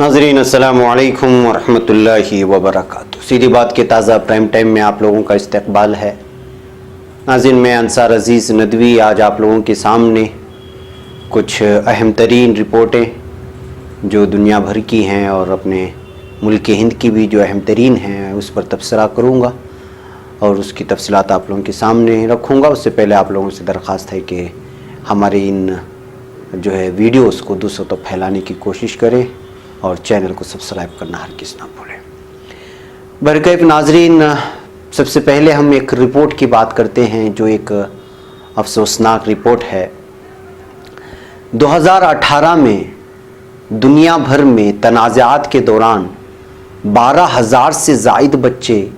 नाज़रीन अस्सलामु अलैकुम वरहमतुल्लाहि वबरकातुहू। सीधी बात के ताज़ा प्राइम टाइम में आप लोगों का इस्तकबाल है। नाज़रीन, मैं अंसार अज़ीज़ नदवी आज आप लोगों के सामने कुछ अहम तरीन रिपोर्टें जो दुनिया भर की हैं और अपने मुल्क हिंद की भी जो अहम तरीन हैं उस पर तबसरा करूँगा और उसकी तफसीलात आप लोगों के सामने रखूँगा। उससे पहले आप लोगों से दरख्वास्त है कि हमारे इन जो है वीडियोस को दूसरों तक फैलाने की कोशिश करें और चैनल को सब्सक्राइब करना हरगिज़ ना भूलें। बरकैफ नाज़रीन, सबसे पहले हम एक रिपोर्ट की बात करते हैं जो एक अफसोसनाक रिपोर्ट है। 2018 में दुनिया भर में तनाज़ात के दौरान 12,000 से ज़ायद बच्चे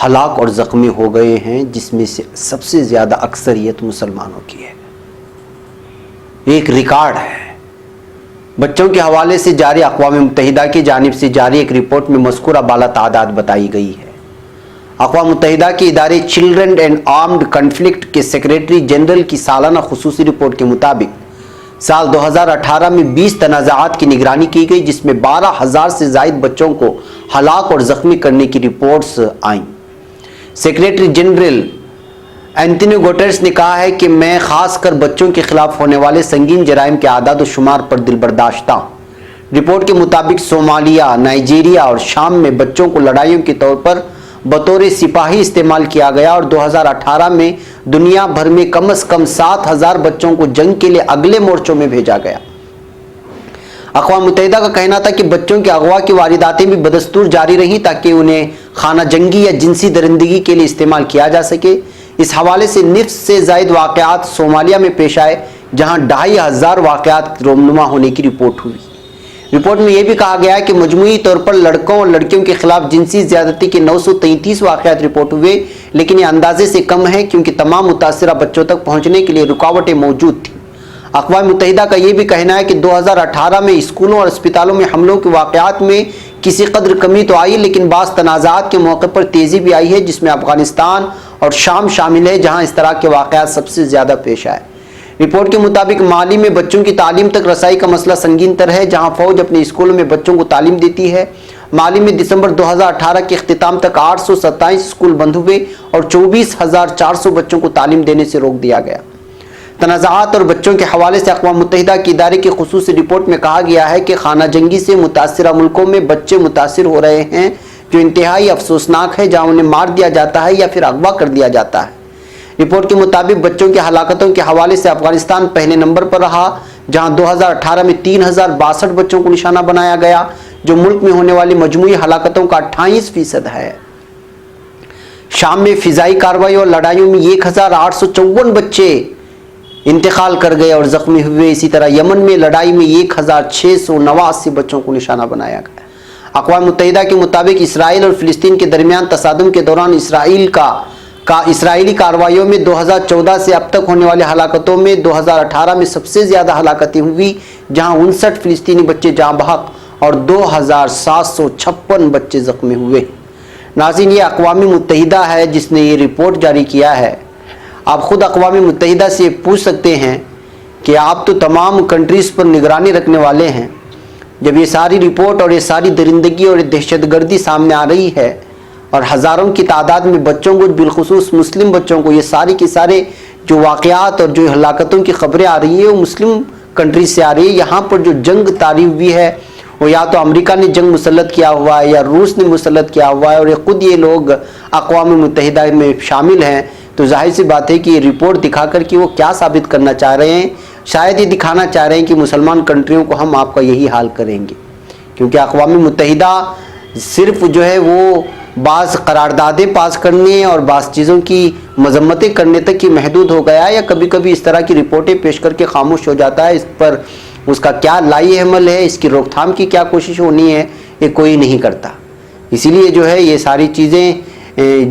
हलाक और ज़ख्मी हो गए हैं, जिसमें से सबसे ज़्यादा अक्सरियत मुसलमानों की है। एक रिकॉर्ड है। बच्चों के हवाले से जारी अक़वाम मुत्तहिदा की जानिब से जारी एक रिपोर्ट में मज़कूरा बाला तादाद बताई गई है। अक़वाम मुत्तहिदा के इदारे चिल्ड्रन एंड आर्म्ड कन्फ्लिक्ट के सेक्रेटरी जनरल की सालाना खुसूसी रिपोर्ट के मुताबिक साल 2018 में 20 तनाज़ात की निगरानी की गई, जिसमें 12,000 से ज़ायद बच्चों को हलाक और ज़ख्मी करने की रिपोर्ट्स आईं। सेक्रेटरी जनरल एंटोनियो गुटेरेस ने कहा है कि मैं खासकर बच्चों के खिलाफ होने वाले संगीन जराइम के आदाद व शुमार पर दिलबर्दाश्ता हूँ। रिपोर्ट के मुताबिक सोमालिया, नाइजीरिया और शाम में बच्चों को लड़ाइयों के तौर पर बतौर सिपाही इस्तेमाल किया गया और 2018 में दुनिया भर में कम से कम 7,000 बच्चों को जंग के लिए अगले मोर्चों में भेजा गया। अक़वाम मुत्तहिदा का कहना था कि बच्चों के अगवा की वारदातें भी बदस्तूर जारी रहीं ताकि उन्हें खाना जंगी या जिनसी दरिंदगी के लिए इस्तेमाल किया जा सके। इस हवाले से निफ्स से ज़ायद वाक़यात सोमालिया में पेश आए, जहां 2,500 वाक़यात रोमनुमा होने की रिपोर्ट हुई। रिपोर्ट में यह भी कहा गया है कि मजमूई तौर पर लड़कों और लड़कियों के खिलाफ जिनसी ज़्यादती के 933 वाक़यात रिपोर्ट हुए, लेकिन यह अंदाजे से कम है क्योंकि तमाम मुतासिरा बच्चों तक पहुँचने के लिए रुकावटें मौजूद थीं। अक़वाम मुत्तहिदा का यह भी कहना है कि 2018 में स्कूलों और अस्पतालों में हमलों के वाक़यात में किसी कदर कमी तो आई, लेकिन बाज़ तनाज़ात के मौके पर तेज़ी भी आई है, जिसमें अफ़गानिस्तान और शाम शामिल है, जहां इस तरह के वाक़यात सबसे ज़्यादा पेश आए। रिपोर्ट के मुताबिक माली में बच्चों की तालीम तक रसाई का मसला संगीन तर है, जहां फ़ौज अपने स्कूलों में बच्चों को तालीम देती है। माली में दिसंबर 2018 के अख्तिताम तक 827 स्कूल बंद हुए और 24,400 बच्चों को तालीम देने से रोक दिया गया। तनाज़ात और बच्चों के हवाले से अक़वाम मुत्तहिदा के इदारे की खुसूसी रिपोर्ट में कहा गया है कि खाना जंगी से मुतासिरा मुल्कों में बच्चे मुतासिर हो रहे हैं, जो इंतहाई अफसोसनाक है, जहाँ उन्हें मार दिया जाता है या फिर अगवा कर दिया जाता है। रिपोर्ट के मुताबिक बच्चों की हलाकतों के हवाले से अफगानिस्तान पहले नंबर पर रहा, जहाँ 2018 में 3,062 बच्चों को निशाना बनाया गया, जो मुल्क में होने वाली मजमूई हलाकतों का 28% है। शाम में फिजाई कार्रवाई और लड़ाइयों में 1,854 बच्चे इंतकाल कर गए और ज़ख्मी हुए। इसी तरह यमन में लड़ाई में 1,689 बच्चों को निशाना बनाया गया। अक़वाम मुत्तहिदा के मुताबिक इसराइल और फ़िलिस्तीन के दरमियान तसादुम के दौरान इसराइली कार्रवाइयों में 2014 से अब तक होने वाली हलाकतों में 2018 में सबसे ज़्यादा हलाकतें हुई, जहां 59 फ़िलिस्तीनी बच्चे जाँ बहक और 2,756 बच्चे ज़ख्मी हुए। नाज़रीन, ये अक़वाम मुत्तहिदा है जिसने ये रिपोर्ट जारी किया है। आप ख़ुद अक़वाम मुत्तहिदा से पूछ सकते हैं कि आप तो तमाम कंट्रीज़ पर निगरानी रखने वाले हैं, जब ये सारी रिपोर्ट और ये सारी दरिंदगी और दहशतगर्दी सामने आ रही है और हज़ारों की तादाद में बच्चों को, बिलखुसूस मुस्लिम बच्चों को, ये सारी के सारे जो वाक़यात और जो हलाकतों की ख़बरें आ रही है वो मुस्लिम कंट्रीज से आ रही है। यहाँ पर जो जंग तारीफ भी है वो या तो अमेरिका ने जंग मुसल्लत किया हुआ है या रूस ने मुसल्लत किया हुआ है, और ये ख़ुद ये लोग अक़वाम मुत्तहिदा में शामिल हैं। तो जाहिर सी बात है कि ये रिपोर्ट दिखाकर कि वो क्या साबित करना चाह रहे हैं, शायद ये दिखाना चाह रहे हैं कि मुसलमान कंट्रियों को हम आपका यही हाल करेंगे, क्योंकि अक़वाम मुत्तहिदा सिर्फ जो है वो बाज़ करारदादें पास करने और बाज़ चीज़ों की मजम्मतें करने तक ही महदूद हो गया है, या कभी कभी इस तरह की रिपोर्टें पेश करके खामोश हो जाता है। इस पर उसका क्या लाई अमल है, इसकी रोकथाम की क्या कोशिश होनी है, ये कोई नहीं करता। इसीलिए जो है ये सारी चीज़ें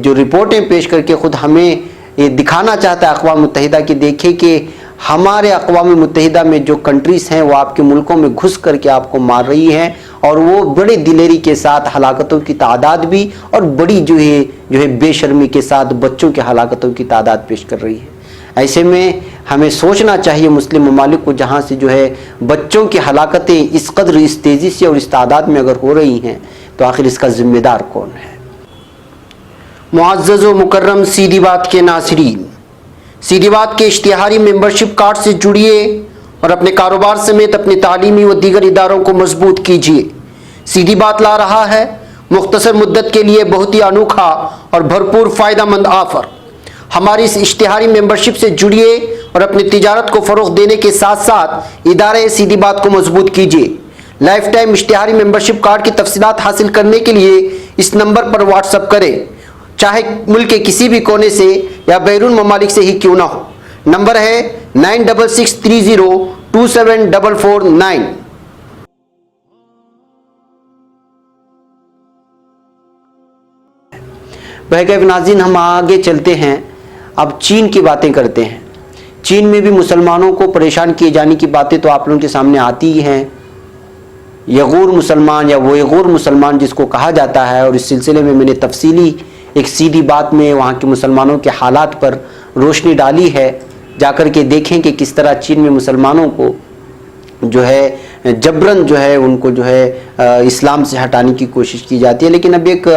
जो रिपोर्टें पेश करके ख़ुद हमें ये दिखाना चाहता है अक़वाम मुत्तहिदा की, देखे कि हमारे अक़वाम मुत्तहिदा में जो कंट्रीज़ हैं वो आपके मुल्कों में घुस करके आपको मार रही हैं, और वो बड़े दिलेरी के साथ हलाकतों की तादाद भी और बड़ी जो है बेशर्मी के साथ बच्चों के हलाकतों की तादाद पेश कर रही है। ऐसे में हमें सोचना चाहिए मुस्लिम ममालिक को, जहाँ से जो है बच्चों की हलाकतें इस कदर इस तेज़ी से और इस तादाद में अगर हो रही हैं तो आखिर इसका ज़िम्मेदार कौन है। मुअज़्ज़ज़ व मुकर्रम सीधी बात के नाज़रीन, सीधी बात के इश्तिहारी मेंबरशिप कार्ड से जुड़िए और अपने कारोबार समेत अपने तालीमी व दीगर इदारों को मजबूत कीजिए। सीधी बात ला रहा है मुख्तसर मुद्दत के लिए बहुत ही अनोखा और भरपूर फ़ायदेमंद ऑफ़र। हमारी इस इश्तिहारी मेंबरशिप से जुड़िए और अपनी तिजारत को फ़रोग़ देने के साथ साथ इदारे सीधी बात को मजबूत कीजिए। लाइफ टाइम इश्तिहारी मेंबरशिप कार्ड की तफसीलात हासिल करने के लिए इस नंबर पर व्हाट्सअप करें, चाहे मुल्क के किसी भी कोने से या बैरून ममालिक से ही क्यों ना हो। नंबर है 9663027449। बहके नाज़रीन, हम आगे चलते हैं, अब चीन की बातें करते हैं। चीन में भी मुसलमानों को परेशान किए जाने की बातें तो आप लोगों के सामने आती ही हैं। यगूर मुसलमान या वोयगूर मुसलमान जिसको कहा जाता है, और इस सिलसिले में मैंने तफसीली एक सीधी बात में वहाँ के मुसलमानों के हालात पर रोशनी डाली है। जाकर के देखें कि किस तरह चीन में मुसलमानों को जो है जबरन जो है उनको जो है इस्लाम से हटाने की कोशिश की जाती है। लेकिन अब एक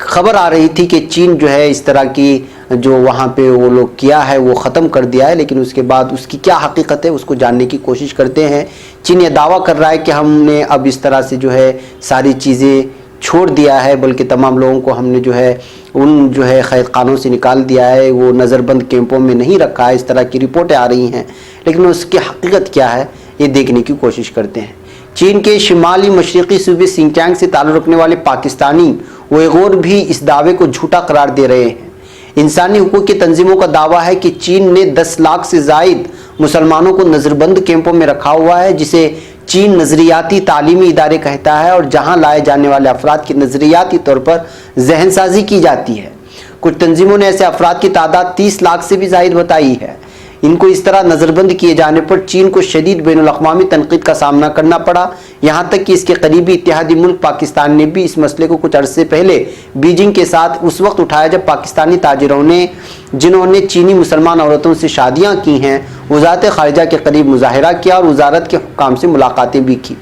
खबर आ रही थी कि चीन जो है इस तरह की जो वहाँ पे वो लोग किया है वो ख़त्म कर दिया है, लेकिन उसके बाद उसकी क्या हकीकत है उसको जानने की कोशिश करते हैं। चीन ये दावा कर रहा है कि हमने अब इस तरह से जो है सारी चीज़ें छोड़ दिया है, बल्कि तमाम लोगों को हमने जो है उन जो है क़ैद खानों से निकाल दिया है, वो नज़रबंद कैंपों में नहीं रखा है। इस तरह की रिपोर्टें आ रही हैं, लेकिन उसकी हकीकत क्या है ये देखने की कोशिश करते हैं। चीन के शिमाली मशरक़ी सूबे सिंकियांग से ताल्लुक़ रखने वाले पाकिस्तानी उइगुर भी इस दावे को झूठा करार दे रहे हैं। इंसानी हुकूक़ की तंजीमों का दावा है कि चीन ने 10 लाख से ज़ायद मुसलमानों को नज़रबंद कैंपों में रखा हुआ है, जिसे चीन नज़रियाती तालीमी इदारे कहता है, और जहां लाए जाने वाले अफराद की नज़रियाती तौर पर जहनसाजी की जाती है। कुछ तंजीमों ने ऐसे अफराद की तादाद 30 लाख से भी ज़ायद बताई है। इनको इस तरह नज़रबंद किए जाने पर चीन को शदीद बैनुल-अक़वामी तनक़ीद का सामना करना पड़ा। यहाँ तक कि इसके करीबी इत्तेहादी मुल्क पाकिस्तान ने भी इस मसले को कुछ अरसे पहले बीजिंग के साथ उस वक्त उठाया जब पाकिस्तानी ताजिरों ने, जिन्होंने चीनी मुसलमान औरतों से शादियाँ की हैं, वज़ारत ख़ारिजा के करीब मुज़ाहरा किया और वज़ारत के हुक्काम से मुलाकातें भी की।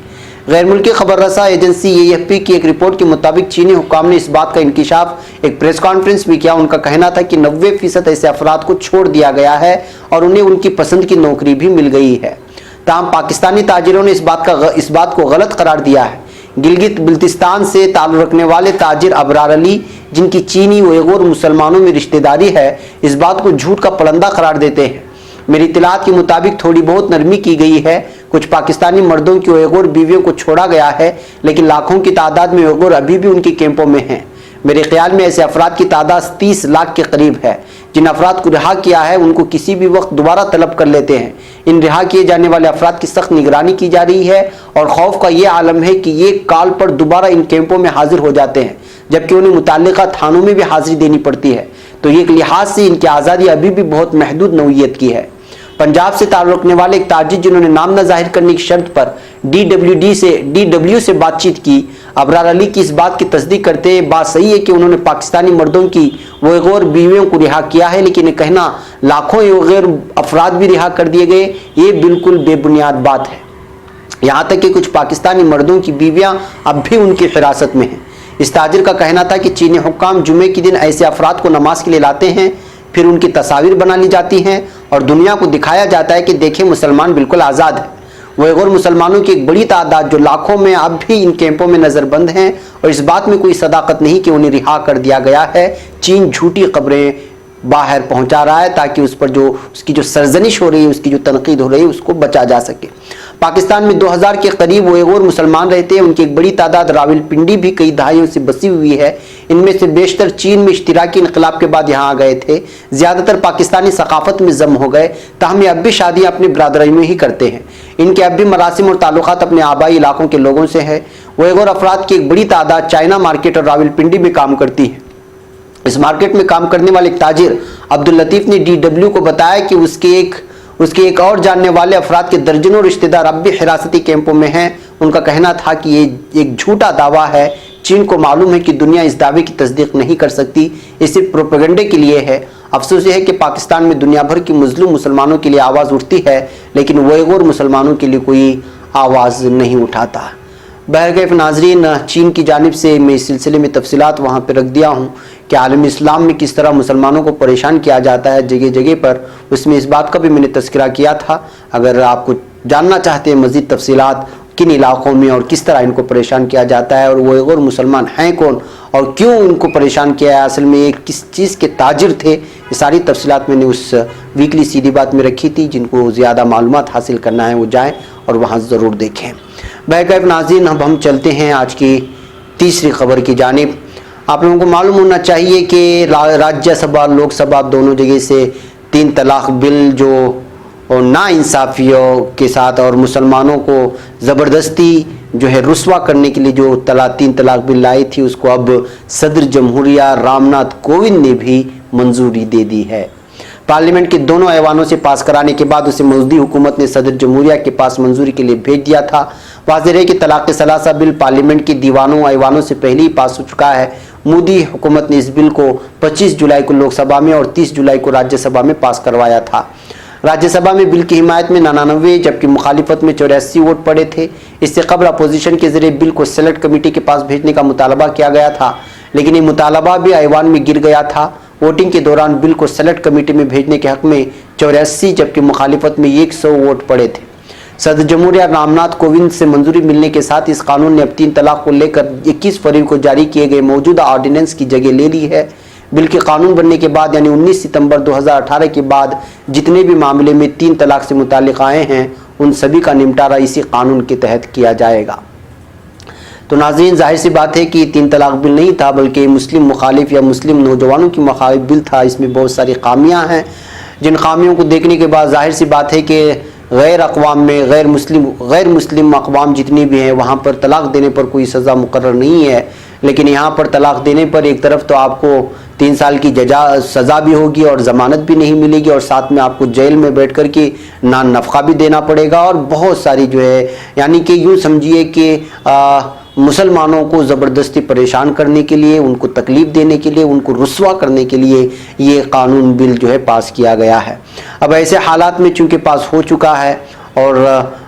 गैर मुल्की खबर रसा एजेंसी AFP की एक रिपोर्ट के मुताबिक चीनी हुक्काम ने इस बात का इंकिशाफ एक प्रेस कॉन्फ्रेंस भी किया। उनका कहना था कि 90% ऐसे अफराद को छोड़ दिया गया है और उन्हें उनकी पसंद की नौकरी भी मिल गई है। ताहम पाकिस्तानी ताजिरों ने इस बात को गलत करार दिया है। गिलगित बिल्तिस्तान से ताल्लुक़ रखने वाले ताजिर अबरार अली, जिनकी चीनी उइगुर मुसलमानों में रिश्तेदारी है, इस बात को झूठ का पलंदा करार देते हैं। मेरी इत्तलात के मुताबिक थोड़ी बहुत नरमी की गई है। कुछ पाकिस्तानी मर्दों की उइगुर बीवियों को छोड़ा गया है, लेकिन लाखों की तादाद में उइगुर अभी भी उनके कैंपों में हैं। मेरे ख्याल में ऐसे अफराद की तादाद 30 लाख के करीब है। जिन अफराद को रिहा किया है उनको किसी भी वक्त दोबारा तलब कर लेते हैं। इन रिहा किए जाने वाले अफराद की सख्त निगरानी की जा रही है और खौफ का ये आलम है कि ये काल पर दोबारा इन कैंपों में हाजिर हो जाते हैं, जबकि उन्हें मुताल्लिका थानों में भी हाजिरी देनी पड़ती है। तो एक लिहाज से इनकी आज़ादी अभी भी बहुत महदूद नौइयत की है। पंजाब से ताल्लुक़ रखने वाले एक ताजिर, जिन्होंने नाम न जाहिर करने की शर्त पर DW से बातचीत की, अबरार अली की इस बात की तस्दीक करते बात सही है कि उन्होंने पाकिस्तानी मर्दों की उइगुर बीवियों को रिहा किया है, लेकिन ये कहना लाखों उइगुर अफराद भी रिहा कर दिए गए, ये बिल्कुल बेबुनियाद बात है। यहाँ तक कि कुछ पाकिस्तानी मर्दों की बीवियाँ अब भी उनकी हिरासत में हैं। इस ताजिर का कहना था कि चीनी हुक्काम जुमे के दिन ऐसे अफराद को नमाज के लिए लाते हैं, फिर उनकी तस्वीर बना ली जाती हैं और दुनिया को दिखाया जाता है कि देखें मुसलमान बिल्कुल आज़ाद है। उइगुर मुसलमानों की एक बड़ी तादाद जो लाखों में अब भी इन कैंपों में नज़रबंद हैं, और इस बात में कोई सदाकत नहीं कि उन्हें रिहा कर दिया गया है। चीन झूठी खबरें बाहर पहुंचा रहा है ताकि उस पर जो उसकी जो सरजनिश हो रही है, उसकी जो तनकीद हो रही है, उसको बचा जा सके। पाकिस्तान में 2000 के करीब उइगुर मुसलमान रहते हैं। उनकी एक बड़ी तादाद रावलपिंडी भी कई दहाइयों से बसी हुई है। इनमें से बेशतर चीन में इश्तिराकी इनकलाब के बाद यहाँ आ गए थे। ज़्यादातर पाकिस्तानी सकाफत में जम हो गए, ताहम अब भी शादियाँ अपनी बरादरी में ही करते हैं। इनके अब भी मरासिम और ताल्लुकात अपने आबाई इलाकों के लोगों से है। उइगुर अफराद की एक बड़ी तादाद चाइना मार्केट और रावलपिंडी में काम करती है। इस मार्केट में काम करने वाले एक ताजिर अब्दुल लतीफ़ ने DW को बताया कि उसके एक और जानने वाले अफराद के दर्जनों रिश्तेदार अब भी हिरासती कैंपों में हैं। उनका कहना था कि ये एक झूठा दावा है चीन को मालूम है कि दुनिया इस दावे की तस्दीक नहीं कर सकती, ये सिर्फ प्रोपेगेंडे के लिए है। अफसोस ये है कि पाकिस्तान में दुनिया भर की मजलूम मुसलमानों के लिए आवाज़ उठती है, लेकिन उइग़ुर मुसलमानों के लिए कोई आवाज़ नहीं उठाता। बहरकैफ नाजरीन, चीन की जानिब से मैं इस सिलसिले में तफसीलात वहाँ पर रख दिया हूँ कि आलम इस्लाम में किस तरह मुसलमानों को परेशान किया जाता है जगह जगह पर। उसमें इस बात का भी मैंने तज़किरा किया था। अगर आपको जानना चाहते हैं मज़ीद तफसीलात किन इलाक़ों में और किस तरह इनको परेशान किया जाता है और उइग़ुर मुसलमान हैं कौन और क्यों इनको परेशान किया है, असल में ये किस चीज़ के ताजिर थे, ये सारी तफसीलात मैंने उस वीकली सीधी बात में रखी थी। जिनको ज़्यादा मालूमात हासिल करना है वो जाएँ और वहाँ ज़रूर देखें। बहरकैफ नाज़रीन, अब हम चलते हैं आज की तीसरी खबर की जानिब। आप लोगों को मालूम होना चाहिए कि राज्यसभा लोकसभा दोनों जगह से 3 तलाक बिल जो और नाइंसाफ़ियों के साथ और मुसलमानों को ज़बरदस्ती जो है रुस्वा करने के लिए जो 3 तलाक बिल लाई थी, उसको अब सदर जमहूरिया रामनाथ कोविंद ने भी मंजूरी दे दी है। पार्लियामेंट के दोनों ऐवानों से पास कराने के बाद उसे मोदी हुकूमत ने सदर जमहूरिया के पास मंजूरी के लिए भेज दिया था। वाज़ेह है कि तलाक़ सलासा बिल पार्लियामेंट के दीवानों ऐवानों से पहले ही पास हो चुका है। मोदी हुकूमत ने इस बिल को 25 जुलाई को लोकसभा में और 30 जुलाई को राज्यसभा में पास करवाया था। राज्यसभा में बिल की हिमायत में 99 जबकि मुखालिफत में 84 वोट पड़े थे। इससे कबल अपोजिशन के जरिए बिल को सेलेक्ट कमेटी के पास भेजने का मुतालबा किया गया था, लेकिन ये मुतालबा भी ऐवान में गिर गया था। वोटिंग के दौरान बिल को सेलेक्ट कमेटी में भेजने के हक में 84 जबकि मुखालिफत में 100 वोट पड़े थे। सदर जमहूरिया रामनाथ कोविंद से मंजूरी मिलने के साथ इस कानून ने अब 3 तलाक को लेकर 21 फरवरी को जारी किए गए मौजूदा ऑर्डिनेंस की जगह ले ली है। बिल के कानून बनने के बाद यानी 19 सितंबर 2018 के बाद जितने भी मामले में 3 तलाक से मुतालिक आए हैं, उन सभी का निपटारा इसी कानून के तहत किया जाएगा। तो नाज़रीन, जाहिर सी बात है कि 3 तलाक बिल नहीं था, बल्कि मुस्लिम मुखालिफ या मुस्लिम नौजवानों की मुखालिफ बिल था। इसमें बहुत सारी खामियां हैं, जिन खामियों को देखने के बाद जाहिर सी बात है कि गैर अक़वाम में गैर मुस्लिम अक़वाम जितनी भी हैं वहाँ पर तलाक देने पर कोई सज़ा मुकर्रर नहीं है, लेकिन यहाँ पर तलाक देने पर एक तरफ तो आपको 3 साल की सज़ा भी होगी और ज़मानत भी नहीं मिलेगी और साथ में आपको जेल में बैठ कर के नफ़का भी देना पड़ेगा और बहुत सारी जो है, यानी कि यूँ समझिए कि मुसलमानों को ज़बरदस्ती परेशान करने के लिए, उनको तकलीफ़ देने के लिए, उनको रुस्वा करने के लिए ये कानून बिल जो है पास किया गया है। अब ऐसे हालात में चूँकि पास हो चुका है और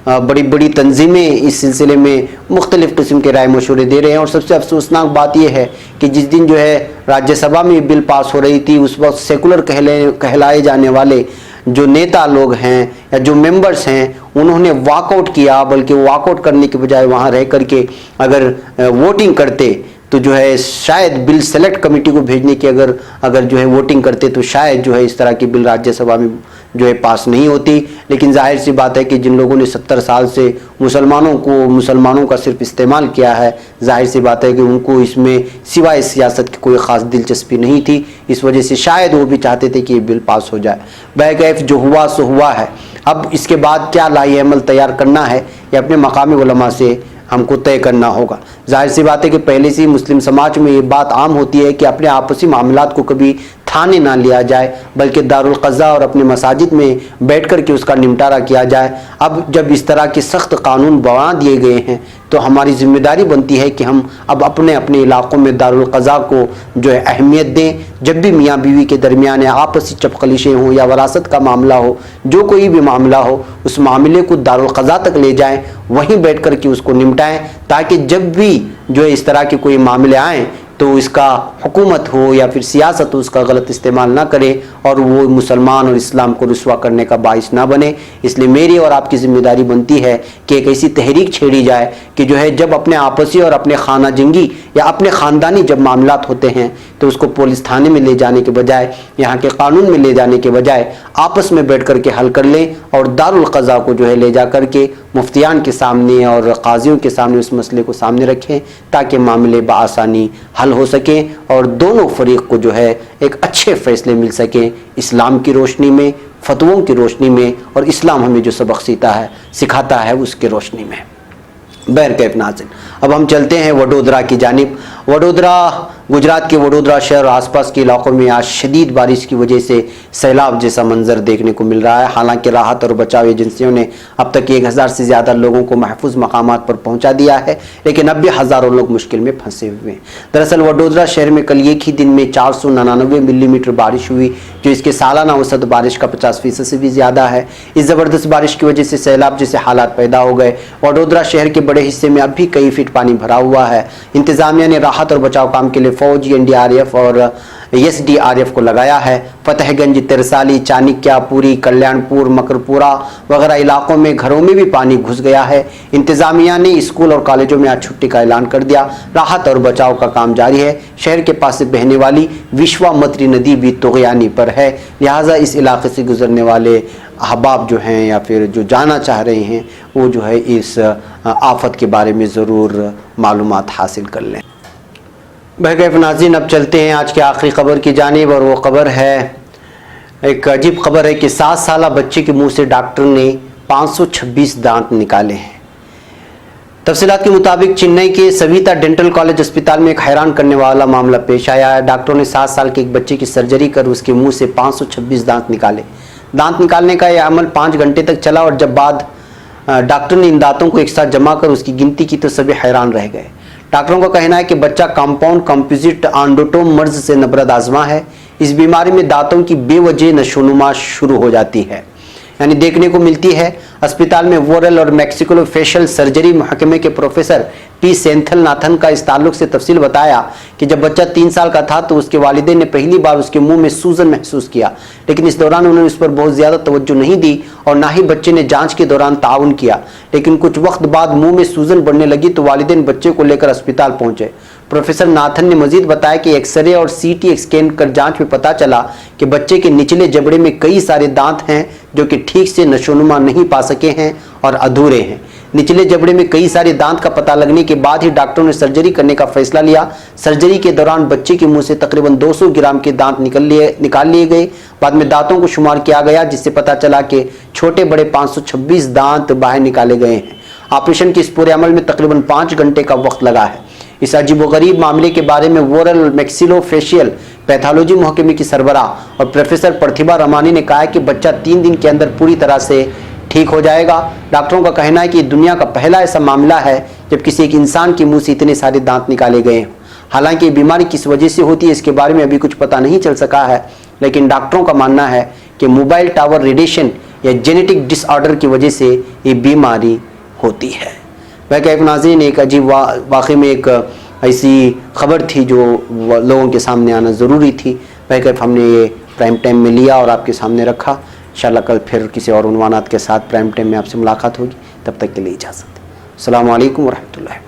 बड़ी बड़ी तंजीमें इस सिलसिले में मुख्तलिफ़ किस्म के राय मशवरे दे रहे हैं और सबसे अफसोसनाक बात यह है कि जिस दिन जो है राज्यसभा में बिल पास हो रही थी, उस वक्त सेकुलर कहलाए जाने वाले जो नेता लोग हैं या जो मेंबर्स हैं, उन्होंने वॉकआउट किया। बल्कि वॉकआउट करने के बजाय वहाँ रह करके अगर वोटिंग करते तो जो है शायद बिल सेलेक्ट कमेटी को भेजने की अगर जो है वोटिंग करते तो शायद जो है इस तरह की बिल राज्यसभा में जो है पास नहीं होती। लेकिन जाहिर सी बात है कि जिन लोगों ने 70 साल से मुसलमानों का सिर्फ इस्तेमाल किया है, जाहिर सी बात है कि उनको इसमें सिवाय सियासत की कोई ख़ास दिलचस्पी नहीं थी। इस वजह से शायद वो भी चाहते थे कि ये बिल पास हो जाए। बहरकैफ जो हुआ सो हुआ है। अब इसके बाद क्या लाई अमल तैयार करना है, ये अपने मकामी उलमा से हमको तय करना होगा। जाहिर सी बात है कि पहले से ही मुस्लिम समाज में ये बात आम होती है कि अपने आपसी मामलात को कभी थाने ना लिया जाए, बल्कि दारुल क़ज़ा और अपने मसाजिद में बैठ कर के उसका निपटारा किया जाए। अब जब इस तरह के सख्त कानून बना दिए गए हैं तो हमारी जिम्मेदारी बनती है कि हम अब अपने अपने इलाक़ों में दारुल क़ज़ा को जो है अहमियत दें। जब भी मियाँ बीवी के दरमियान आपसी चपकलिशें हों या वरासत का मामला हो, जो कोई भी मामला हो, उस मामले को दारुल क़ज़ा तक ले जाएं, वहीं बैठ कर के उसको निपटाएं, ताकि जब भी जो है इस तरह के कोई मामले आएँ तो इसका हुकूमत हो या फिर सियासत हो उसका गलत इस्तेमाल ना करे और वो मुसलमान और इस्लाम को रुस्वा करने का बाइस ना बने। इसलिए मेरी और आपकी ज़िम्मेदारी बनती है कि एक ऐसी तहरीक छेड़ी जाए कि जो है जब अपने आपसी और अपने खाना जंगी या अपने ख़ानदानी जब मामलात होते हैं तो उसको पुलिस थाने में ले जाने के बजाय, यहाँ के कानून में ले जाने के बजाय आपस में बैठ कर के हल कर लें और दारुल क़ज़ा को जो है ले जा कर के मुफ्तियान के सामने और काजियों के सामने उस मसले को सामने रखें, ताकि मामले बआसानी हल हो सकें और दोनों फरीक को जो है एक अच्छे फ़ैसले मिल सकें इस्लाम की रोशनी में, फतवों की रोशनी में और इस्लाम हमें जो सबक सिखाता है उसकी रोशनी में। बहरकैफ नाज़रीन, अब हम चलते हैं वडोदरा की जानिब। वडोदरा, गुजरात के वडोदरा शहर और आसपास के इलाकों में आज शदीद बारिश की वजह से सैलाब जैसा मंजर देखने को मिल रहा है। हालांकि राहत और बचाव एजेंसियों ने अब तक 1000 से ज़्यादा लोगों को महफूज मकामात पर पहुंचा दिया है, लेकिन अब भी हज़ारों लोग मुश्किल में फंसे हुए हैं। दरअसल वडोदरा शहर में कल एक ही दिन में 499 मिलीमीटर बारिश हुई, जो इसके सालाना औसत बारिश का 50% से भी ज़्यादा है। इस ज़बरदस्त बारिश की वजह से सैलाब जैसे हालात पैदा हो गए। वडोदरा शहर के बड़े हिस्से में अब भी कई फीट पानी भरा हुआ है। इंतजामिया ने राहत और बचाव काम के लिए फौज, एनडीआरएफ और एसडीआरएफ को लगाया है। फतेहगंज, तिरसाली, चाणक्यापुरी, कल्याणपुर, मकरपुरा वगैरह इलाकों में घरों में भी पानी घुस गया है। इंतजामिया ने स्कूल और कॉलेजों में आज छुट्टी का ऐलान कर दिया। राहत और बचाव का काम जारी है। शहर के पास से बहने वाली विश्वामित्री नदी भी तुगयानी पर है, लिहाजा इस इलाके से गुजरने वाले अहबाब जो हैं या फिर जो जाना चाह रहे हैं वो जो है इस आफत के बारे में ज़रूर मालूमात हासिल कर लें। बहरकैफ नाज़रीन, अब चलते हैं आज के आखिरी खबर की जानिब, और वो खबर है, एक अजीब खबर है कि 7 साला बच्चे के मुंह से डॉक्टर ने 526 दांत निकाले हैं। तफसीलात के मुताबिक चेन्नई के सविता डेंटल कॉलेज अस्पताल में एक हैरान करने वाला मामला पेश आया है। डॉक्टरों ने 7 साल के एक बच्चे की सर्जरी कर उसके मुंह से 526 दांत निकाले। दांत निकालने का यह अमल 5 घंटे तक चला और जब बाद डॉक्टर ने इन दांतों को एक साथ जमा कर उसकी गिनती की तो सभी हैरान रह गए। डॉक्टरों का कहना है कि बच्चा कंपाउंड कंपोजिट ऑन्डोटोम मर्ज से नबरद आजमा है। इस बीमारी में दांतों की बेवजह नशोनुमा शुरू हो जाती है, यानी देखने को मिलती है। अस्पताल में वोरल और मैक्सिकुलोफेशियल सर्जरी महकमे के प्रोफेसर पी सेंथलनाथन का इस ताल्लुक से तफसील बताया कि जब बच्चा 3 साल का था तो उसके वालिदैन ने पहली बार उसके मुंह में सूजन महसूस किया, लेकिन इस दौरान उन्होंने उस पर बहुत ज़्यादा तवज्जो नहीं दी और ना ही बच्चे ने जांच के दौरान ताउन किया। लेकिन कुछ वक्त बाद मुंह में सूजन बढ़ने लगी तो वालिदैन बच्चे को लेकर अस्पताल पहुंचे। प्रोफेसर नाथन ने मजीद बताया कि एक्सरे और सीटी स्कैन कर जांच में पता चला कि बच्चे के निचले जबड़े में कई सारे दांत हैं जो कि ठीक से नशोनुमा नहीं पा सके हैं और अधूरे हैं। निचले जबड़े में कई सारे दांत का पता लगने के बाद ही डॉक्टरों ने सर्जरी करने का फैसला लिया। सर्जरी के दौरान बच्चे के मुंह से तकरीबन 200 ग्राम के दांत निकाल लिए गए। बाद में दांतों को शुमार किया गया, जिससे पता चला कि छोटे बड़े 526 दांत बाहर निकाले गए हैं। ऑपरेशन के इस पूरे अमल में तकरीबन 5 घंटे का वक्त लगा है। इस अजीबोगरीब मामले के बारे में वोरल मैक्सिलोफेशियल पैथोलॉजी महकमे की सरबराह और प्रोफेसर प्रतिभा रमानी ने कहा है कि बच्चा 3 दिन के अंदर पूरी तरह से ठीक हो जाएगा। डॉक्टरों का कहना है कि दुनिया का पहला ऐसा मामला है जब किसी एक इंसान के मुंह से इतने सारे दांत निकाले गए हैं। हालांकि ये बीमारी किस वजह से होती है इसके बारे में अभी कुछ पता नहीं चल सका है, लेकिन डॉक्टरों का मानना है कि मोबाइल टावर रेडिएशन या जेनेटिक डिसऑर्डर की वजह से ये बीमारी होती है। वह नाज़रीन, एक अजीब वाक़ई में एक ऐसी खबर थी जो लोगों के सामने आना ज़रूरी थी। वह हमने ये प्राइम टाइम में लिया और आपके सामने रखा। इंशाअल्लाह कल फिर किसी और उन्वानात के साथ प्राइम टाइम में आपसे मुलाकात होगी। तब तक के लिए इजाज़त। अस्सलामु अलैकुम व रहमतुल्लाहि।